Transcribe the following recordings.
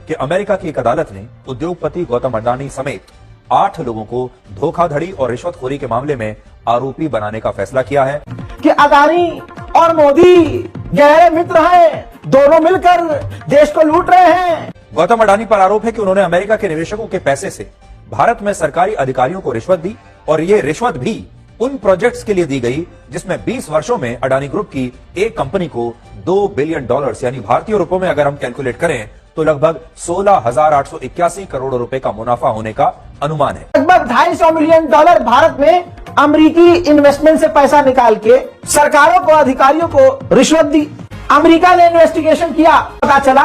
कि अमेरिका की एक अदालत ने उद्योगपति गौतम अडानी समेत 8 लोगों को धोखाधड़ी और रिश्वतखोरी के मामले में आरोपी बनाने का फैसला किया है कि अडानी और मोदी गहरे मित्र हैं, दोनों मिलकर देश को लूट रहे हैं। गौतम अडानी पर आरोप है कि उन्होंने अमेरिका के निवेशकों के पैसे से भारत में सरकारी अधिकारियों को रिश्वत दी और ये रिश्वत भी उन प्रोजेक्ट्स के लिए दी गई जिसमें 20 वर्षों में अडानी ग्रुप की एक कंपनी को $2 बिलियन यानी भारतीय रुपयों में अगर हम कैलकुलेट करें तो लगभग 16,881 करोड़ रुपए का मुनाफा होने का अनुमान है। लगभग $250 मिलियन भारत में अमेरिकी इन्वेस्टमेंट से पैसा निकाल के सरकारों को, अधिकारियों को रिश्वत दी। अमेरिका ने इन्वेस्टिगेशन किया, पता चला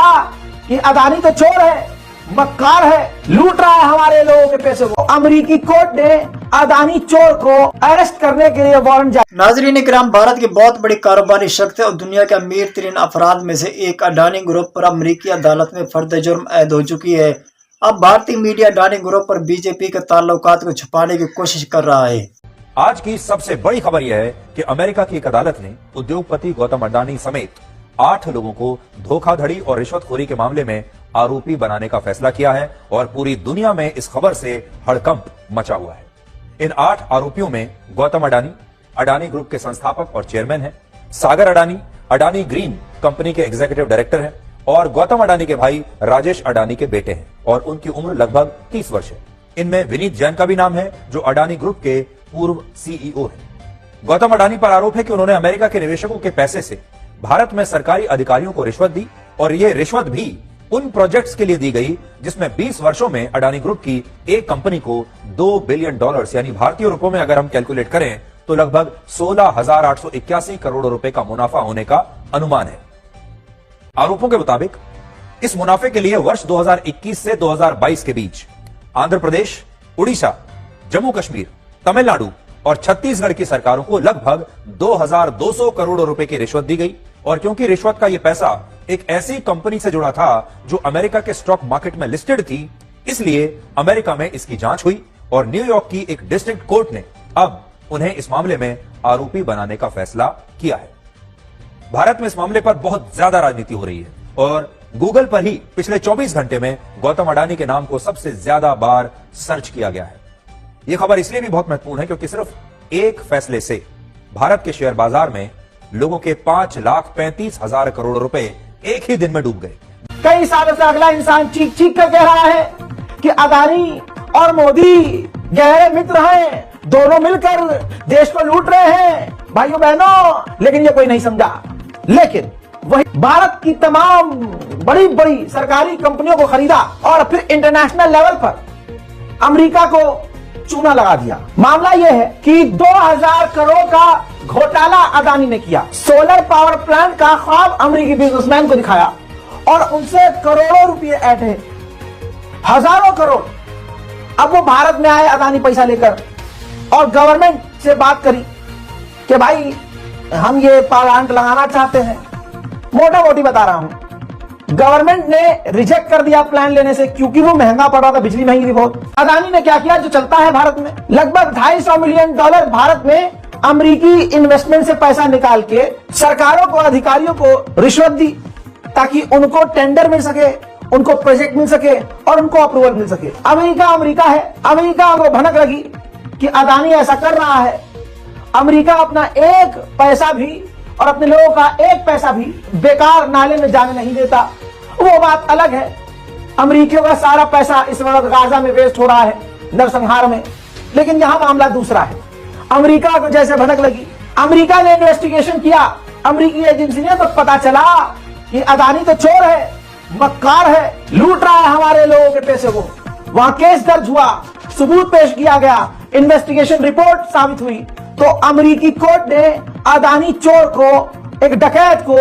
कि अडानी तो चोर है, मक्कार है, लूट रहा है हमारे लोगों के पैसे को। अमेरिकी कोर्ट ने अडानी चोर को अरेस्ट करने के लिए वारंट जारी। नाजरीन इकराम, भारत के बहुत बड़े कारोबारी शख्स और दुनिया के अमीर तरीन अफराद में से एक अडानी ग्रुप पर अमेरिकी अदालत में फर्द जुर्म ऐद हो चुकी है। अब भारतीय मीडिया अडानी ग्रुप पर बीजेपी के ताल्लुकात को छुपाने की कोशिश कर रहा है। आज की सबसे बड़ी खबर यह है कि अमेरिका की एक अदालत ने उद्योगपति गौतम अडानी समेत 8 लोगों को धोखाधड़ी और रिश्वतखोरी के मामले में आरोपी बनाने का फैसला किया है और पूरी दुनिया में इस खबर से हड़कंप मचा हुआ है। इन 8 आरोपियों में गौतम अडानी, अडानी ग्रुप के संस्थापक और चेयरमैन हैं, सागर अडानी, अडानी ग्रीन कंपनी के एग्जीक्यूटिव डायरेक्टर हैं और गौतम अडानी के भाई राजेश अडानी के बेटे हैं और उनकी उम्र लगभग 30 वर्ष है। इनमें विनीत जैन का भी नाम है जो अडानी ग्रुप के पूर्व सीईओ है। गौतम अडानी पर आरोप है कि उन्होंने अमेरिका के निवेशकों के पैसे से भारत में सरकारी अधिकारियों को रिश्वत दी और यह रिश्वत भी उन प्रोजेक्ट्स के लिए दी गई जिसमें 20 वर्षों में अडानी ग्रुप की एक कंपनी को $2 बिलियन यानी भारतीय रुपयों में अगर हम कैलकुलेट करें तो लगभग 16,881 करोड़ रुपए का मुनाफा होने का अनुमान है। आरोपों के मुताबिक इस मुनाफे के लिए वर्ष 2021 से 2022 के बीच आंध्र प्रदेश, उड़ीसा, जम्मू कश्मीर, तमिलनाडु और छत्तीसगढ़ की सरकारों को लगभग 2,200 करोड़ रुपए की रिश्वत दी गई और क्योंकि रिश्वत का यह पैसा एक ऐसी कंपनी से जुड़ा था जो अमेरिका के स्टॉक मार्केट में लिस्टेड थी, इसलिए अमेरिका में इसकी जांच हुई और न्यूयॉर्क की एक डिस्ट्रिक्ट कोर्ट ने अब उन्हें इस मामले में आरोपी बनाने का फैसला किया है। भारत में इस मामले पर बहुत ज्यादा राजनीति हो रही है और गूगल पर ही पिछले 24 घंटे में गौतम अडानी के नाम को सबसे ज्यादा बार सर्च किया गया है। यह खबर इसलिए भी बहुत महत्वपूर्ण है क्योंकि सिर्फ एक फैसले से भारत के शेयर बाजार में लोगों के 5,35,000 करोड़ रुपए एक ही दिन में डूब गए। कई सालों से अगला इंसान चीख चीख कर कह रहा है कि अडानी और मोदी गहरे मित्र हैं, दोनों मिलकर देश को लूट रहे हैं भाइयों बहनों, लेकिन ये कोई नहीं समझा। लेकिन वही भारत की तमाम बड़ी बड़ी सरकारी कंपनियों को खरीदा और फिर इंटरनेशनल लेवल पर अमेरिका को चूना लगा दिया। मामला यह है कि 2,000 करोड़ का घोटाला अडानी ने किया। सोलर पावर प्लांट का ख्वाब अमेरिकी बिजनेसमैन को दिखाया और उनसे करोड़ों रुपए ऐंठे, हजारों करोड़। अब वो भारत में आए अडानी पैसा लेकर और गवर्नमेंट से बात करी कि भाई हम ये प्लांट लगाना चाहते हैं। मोटा मोटी बता रहा हूं, गवर्नमेंट ने रिजेक्ट कर दिया प्लान लेने से क्योंकि वो महंगा पड़ रहा था, बिजली महंगी थी बहुत। अडानी ने क्या किया जो चलता है भारत में, लगभग $250 मिलियन भारत में अमेरिकी इन्वेस्टमेंट से पैसा निकाल के सरकारों को, अधिकारियों को रिश्वत दी ताकि उनको टेंडर मिल सके, उनको प्रोजेक्ट मिल सके और उनको अप्रूवल मिल सके। अमेरिका है, अमेरिका को भनक लगी कि अडानी ऐसा कर रहा है। अमेरिका अपना एक पैसा भी और अपने लोगों का एक पैसा भी बेकार नाले में जाने नहीं देता। वो बात अलग है, अमेरिकियों का सारा पैसा इस वक्त गाजा में वेस्ट हो रहा है, नरसंहार में। लेकिन यहां मामला दूसरा है। अमेरिका को जैसे भनक लगी, अमेरिका ने इन्वेस्टिगेशन किया, अमेरिकी एजेंसी ने, तो पता चला कि अडानी तो चोर है, मक्कार है, लूट रहा है हमारे लोगों के पैसे को। वहां केस दर्ज हुआ, सबूत पेश किया गया, इन्वेस्टिगेशन रिपोर्ट साबित हुई तो अमेरिकी कोर्ट ने अडानी चोर को, एक डकैत को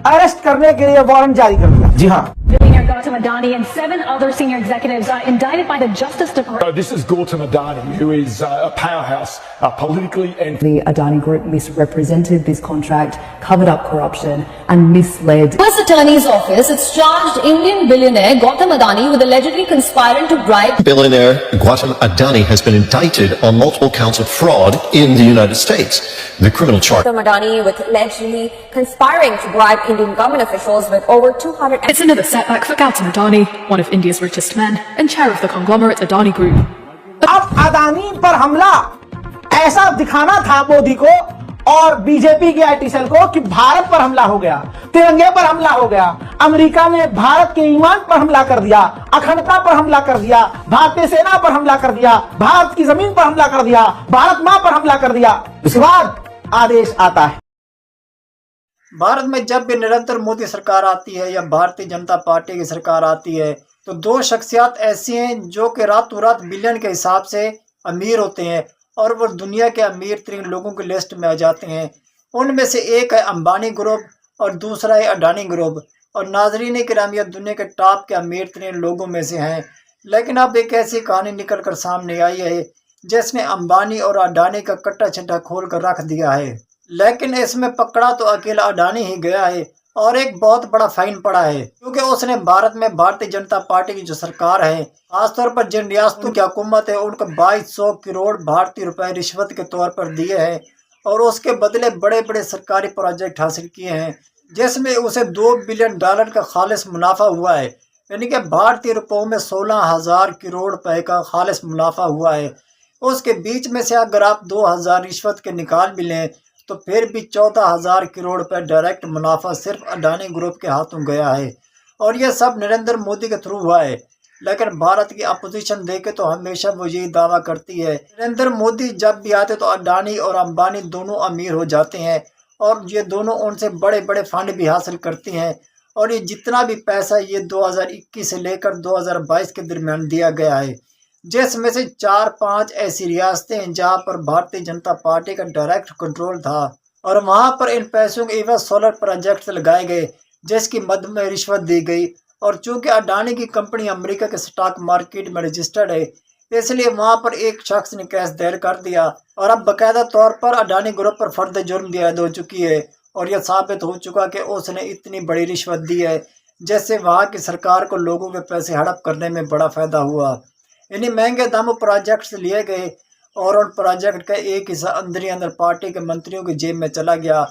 अरेस्ट करने के लिए वारंट जारी कर दिया। जी हाँ, Billionaire Gautam Adani and 7 other senior executives are indicted by the Justice Department. This is Gautam Adani, who is a powerhouse politically and... The Adani Group misrepresented this contract, covered up corruption and misled. U.S. Attorney's Office has charged Indian billionaire Gautam Adani with allegedly conspiring to bribe... Billionaire Gautam Adani has been indicted on multiple counts of fraud in the United States. The criminal charge... Gautam Adani with allegedly conspiring to bribe Indian government officials with over 200... It's another setback for Gautam. Gautam Adani, one of India's richest men and chair of the conglomerate Adani Group. अब अदानी पर हमला ऐसा दिखाना था मोदी को और BJP की IT cell को कि भारत पर हमला हो गया, तिरंगे पर हमला हो गया, अमेरिका ने भारत के ईमान पर हमला कर दिया, अखंडता पर हमला कर दिया, भारतीय सेना पर हमला कर दिया, भारत की जमीन पर हमला कर दिया, भारत मां पर हमला कर दिया। उसके बाद आदेश आता है। भारत में जब भी निरंतर मोदी सरकार आती है या भारतीय जनता पार्टी की सरकार आती है तो दो शख्सियत ऐसी हैं जो कि रातों रात बिलियन के हिसाब से अमीर होते हैं और वो दुनिया के अमीर तरीन लोगों की लिस्ट में आ जाते हैं। उनमें से एक है अंबानी ग्रुप और दूसरा है अडानी ग्रुप। और नाजरीन किरामिया दुनिया के टॉप के अमीर तरीन लोगों में से हैं। लेकिन अब एक ऐसी कहानी निकल कर सामने आई है जिसने अंबानी और अडानी का कट्टा छट्टा खोल कर रख दिया है। लेकिन इसमें पकड़ा तो अकेला अडानी ही गया है और एक बहुत बड़ा फाइन पड़ा है क्योंकि उसने भारत में भारतीय जनता पार्टी की जो सरकार है, खासतौर पर जिन रियासतों की हुकूमत है, उनको 2200 करोड़ भारतीय रुपए रिश्वत के तौर पर दिए हैं और उसके बदले बड़े बड़े सरकारी प्रोजेक्ट हासिल किए हैं जिसमें उसे $2 बिलियन का खालिस मुनाफा हुआ है। यानी कि भारतीय रुपयों में 16,000 करोड़ रुपए का खालिस मुनाफा हुआ है। उसके बीच में से अगर आप 2,000 रिश्वत के निकाल भी लें तो फिर भी 14,000 करोड़ रुपए डायरेक्ट मुनाफा सिर्फ अडानी ग्रुप के हाथों गया है और यह सब नरेंद्र मोदी के थ्रू हुआ है। लेकिन भारत की अपोजिशन देखे तो हमेशा वो यही दावा करती है नरेंद्र मोदी जब भी आते तो अडानी और अंबानी दोनों अमीर हो जाते हैं और ये दोनों उनसे बड़े बड़े फंड भी हासिल करती हैं और ये जितना भी पैसा ये 2021 से लेकर 2022 के दरमियान दिया गया है, जिसमें से 4-5 ऐसी रियासतें हैं जहां पर भारतीय जनता पार्टी का डायरेक्ट कंट्रोल था और वहां पर इन पैसों के एवज सोलर प्रोजेक्ट लगाए गए जिसकी मद में रिश्वत दी गई। और चूंकि अडानी की कंपनी अमेरिका के स्टॉक मार्केट में रजिस्टर्ड है इसलिए वहां पर एक शख्स ने केस दायर कर दिया और अब बाकायदा तौर पर अडानी ग्रुप पर फर्द जुर्म भी आयद हो चुकी है और यह साबित हो चुका कि उसने इतनी बड़ी रिश्वत दी है जिससे वहाँ की सरकार को लोगों के पैसे हड़प करने में बड़ा फायदा हुआ। इन्हीं महंगे दामों प्रोजेक्ट्स लिए गए और उन प्रोजेक्ट का एक हिस्सा अंदर ही अंदर पार्टी के मंत्रियों की जेब में चला गया।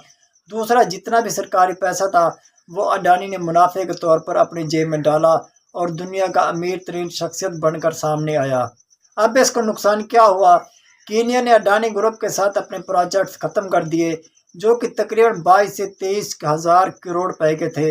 दूसरा जितना भी सरकारी पैसा था वो अडानी ने मुनाफे के तौर पर अपनी जेब में डाला और दुनिया का अमीर तरीन शख्सियत बनकर सामने आया। अब इसका नुकसान क्या हुआ? कीनिया ने अडानी ग्रुप के साथ अपने प्रोजेक्ट्स ख़त्म कर दिए जो कि तकरीबन 22 से 23 हज़ार करोड़ रुपए के थे।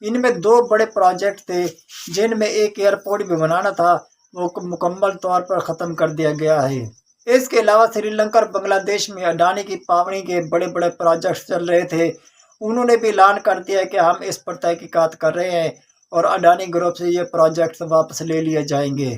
इनमें 2 बड़े प्रोजेक्ट थे जिनमें एक एयरपोर्ट भी बनाना था, वो मुकम्मल तौर पर ख़त्म कर दिया गया है। इसके अलावा श्रीलंका और बांग्लादेश में अडानी की पावनी के बड़े बड़े प्रोजेक्ट्स चल रहे थे। उन्होंने भी ऐलान कर दिया कि हम इस पर तहकीकात कर रहे हैं और अडानी ग्रुप से ये प्रोजेक्ट्स वापस ले लिए जाएंगे।